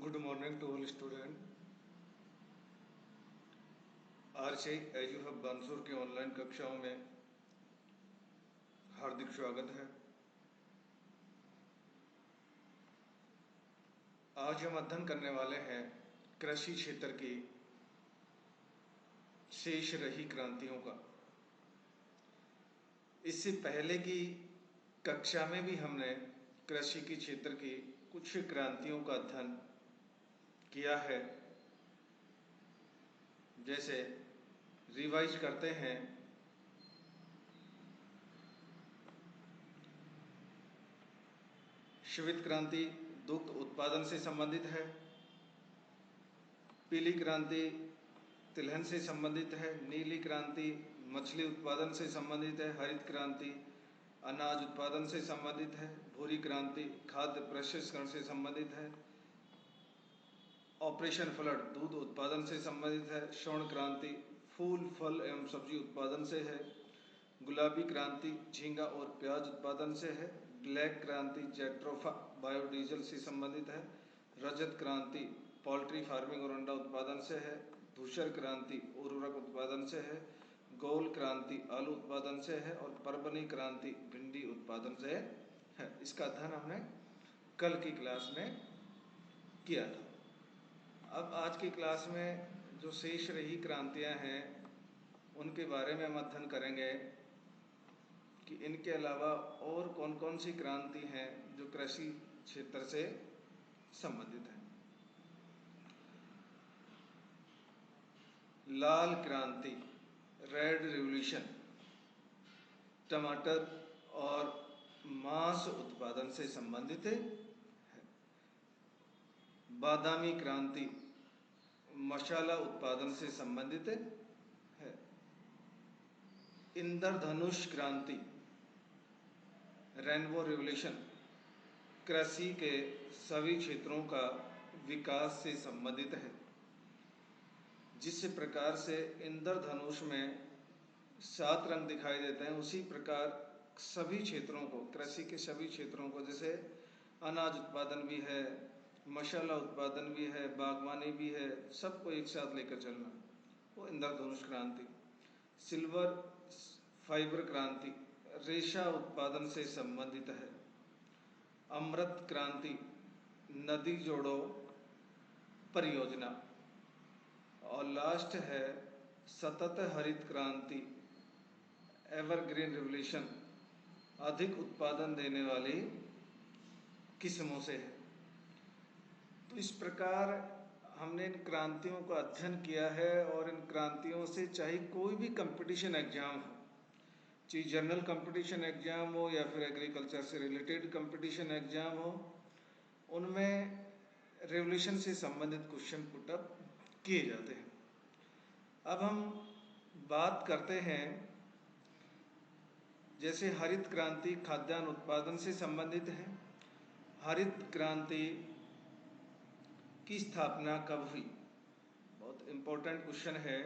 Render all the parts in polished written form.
Good morning to all students. आज से as you have Bansur की ऑनलाइन कक्षाओं में हार्दिक स्वागत है। आज हम अध्ययन करने वाले हैं कृषि क्षेत्र की शेष रही क्रांतियों का। इससे पहले की कक्षा में भी हमने कृषि के क्षेत्र की कुछ क्रांतियों का अध्ययन किया है। जैसे रिवाइज करते हैं, श्वेत क्रांति दुग्ध उत्पादन से संबंधित है, पीली क्रांति तिलहन से संबंधित है, नीली क्रांति मछली उत्पादन से संबंधित है, हरित क्रांति अनाज उत्पादन से संबंधित है, भूरी क्रांति खाद्य प्रसंस्करण से संबंधित है, ऑपरेशन फ्लड दूध उत्पादन से संबंधित है, स्वर्ण क्रांति फूल फल एवं सब्जी उत्पादन से है, गुलाबी क्रांति झींगा और प्याज उत्पादन से है, ब्लैक क्रांति जेट्रोफा बायोडीजल से संबंधित है, रजत क्रांति पोल्ट्री फार्मिंग और अंडा उत्पादन से है, धूसर क्रांति उर्वरक उत्पादन से है, गोल क्रांति आलू उत्पादन से है और परवनी क्रांति भिंडी उत्पादन से है। इसका अध्ययन हमने कल की क्लास में किया था। अब आज की क्लास में जो शेष रही क्रांतियां हैं उनके बारे में हम अध्ययन करेंगे कि इनके अलावा और कौन कौन सी क्रांति हैं जो कृषि क्षेत्र से संबंधित है। लाल क्रांति रेड रिवॉल्यूशन टमाटर और मांस उत्पादन से संबंधित है। बादामी क्रांति मसाला उत्पादन से संबंधित है। इंद्रधनुष क्रांति रेनबो रिवॉल्यूशन कृषि के सभी क्षेत्रों का विकास से संबंधित है। जिस प्रकार से इंद्रधनुष में 7 रंग दिखाई देते हैं, उसी प्रकार सभी क्षेत्रों को, कृषि के सभी क्षेत्रों को, जैसे अनाज उत्पादन भी है, मसाला उत्पादन भी है, बागवानी भी है, सबको एक साथ लेकर चलना, वो इंद्रधनुष क्रांति। सिल्वर फाइबर क्रांति रेशा उत्पादन से संबंधित है। अमृत क्रांति नदी जोड़ो परियोजना। और लास्ट है सतत हरित क्रांति एवरग्रीन रिवॉल्यूशन अधिक उत्पादन देने वाली किस्मों से है। तो इस प्रकार हमने इन क्रांतियों का अध्ययन किया है और इन क्रांतियों से चाहे कोई भी कंपटीशन एग्जाम हो, चाहे जनरल कंपटीशन एग्जाम हो या फिर एग्रीकल्चर से रिलेटेड कंपटीशन एग्जाम हो, उनमें रेवोल्यूशन से संबंधित क्वेश्चन पुटअप किए जाते हैं। अब हम बात करते हैं, जैसे हरित क्रांति खाद्यान्न उत्पादन से संबंधित है। हरित क्रांति की स्थापना कब हुई? बहुत इम्पोर्टेंट क्वेश्चन है।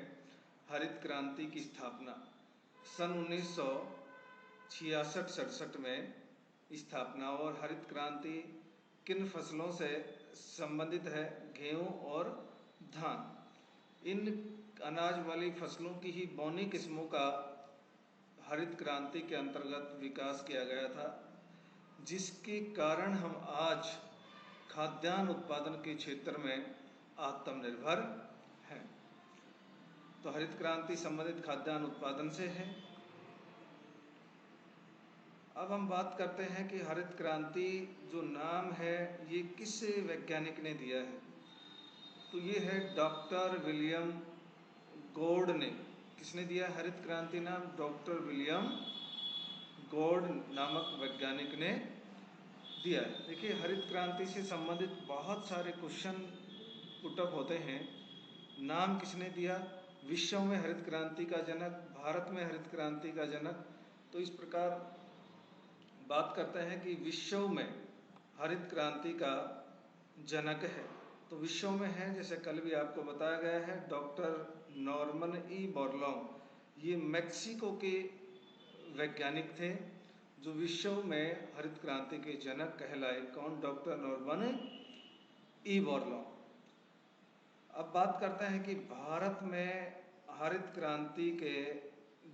हरित क्रांति की स्थापना सन 1966-67 में स्थापना। और हरित क्रांति किन फसलों से संबंधित है? गेहूं और धान। इन अनाज वाली फसलों की ही बौनी किस्मों का हरित क्रांति के अंतर्गत विकास किया गया था, जिसके कारण हम आज खाद्यान्न उत्पादन के क्षेत्र में आत्मनिर्भर हैं। तो हरित क्रांति संबंधित खाद्यान्न उत्पादन से है। अब हम बात करते हैं कि हरित क्रांति जो नाम है ये किस वैज्ञानिक ने दिया है। तो ये है डॉक्टर विलियम गॉर्ड ने। किसने दिया हरित क्रांति नाम? डॉक्टर विलियम गॉर्ड नामक वैज्ञानिक ने दिया है। देखिए, हरित क्रांति से संबंधित बहुत सारे क्वेश्चन पुटअप होते हैं। नाम किसने दिया? विश्व में हरित क्रांति का जनक, भारत में हरित क्रांति का जनक। तो इस प्रकार बात करते हैं कि विश्व में हरित क्रांति का जनक है। तो विश्व में है, जैसे कल भी आपको बताया गया है, डॉक्टर नॉर्मन ई बोरलॉन्ग। ये मैक्सिको के वैज्ञानिक थे जो विश्व में हरित क्रांति के जनक कहलाए। कौन? Doctor Norman E Borlaug. अब बात करते हैं कि भारत में हरित क्रांति के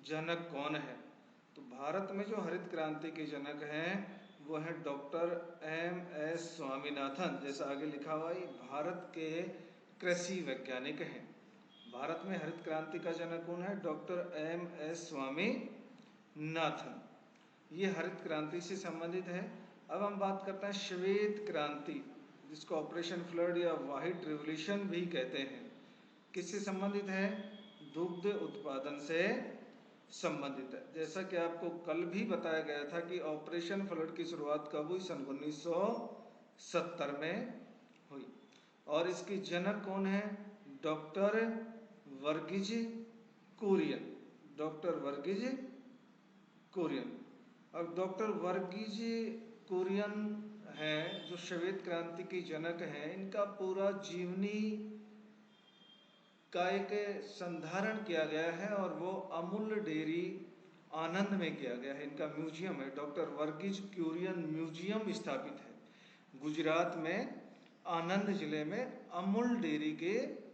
जनक कौन है। तो भारत में जो हरित क्रांति के जनक हैं वो है डॉक्टर M.S. स्वामीनाथन। जैसा आगे लिखा हुआ है, भारत के कृषि वैज्ञानिक हैं। भारत में हरित क्रांति का जनक कौन है? Doctor M.S. स्वामीनाथन। ये हरित क्रांति से संबंधित है। अब हम बात करते हैं श्वेत क्रांति, जिसको ऑपरेशन फ्लड या व्हाइट रिवॉल्यूशन भी कहते हैं। किससे संबंधित है? दुग्ध उत्पादन से संबंधित है। जैसा कि आपको कल भी बताया गया था कि ऑपरेशन फ्लड की शुरुआत कब हुई? सन 1970 में हुई। और इसके जनक कौन है? डॉक्टर वर्गीज कुरियन। डॉक्टर वर्गीज कुरियन। अब डॉक्टर वर्गीज कुरियन हैं जो श्वेत क्रांति के जनक हैं। इनका पूरा जीवनी का एक संधारण किया गया है और वो अमूल डेयरी आनंद में किया गया है। इनका म्यूजियम है, डॉक्टर वर्गीज कुरियन म्यूजियम स्थापित है गुजरात में, आनंद जिले में अमूल डेयरी के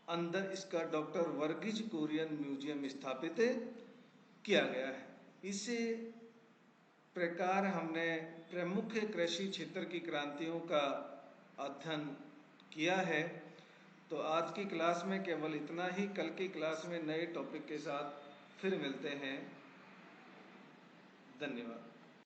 अंदर इसका डॉक्टर वर्गीज कुरियन म्यूजियम स्थापित किया गया है। इसी प्रकार हमने प्रमुख कृषि क्षेत्र की क्रांतियों का अध्ययन किया है। तो आज की क्लास में केवल इतना ही। कल की क्लास में नए टॉपिक के साथ फिर मिलते हैं। धन्यवाद।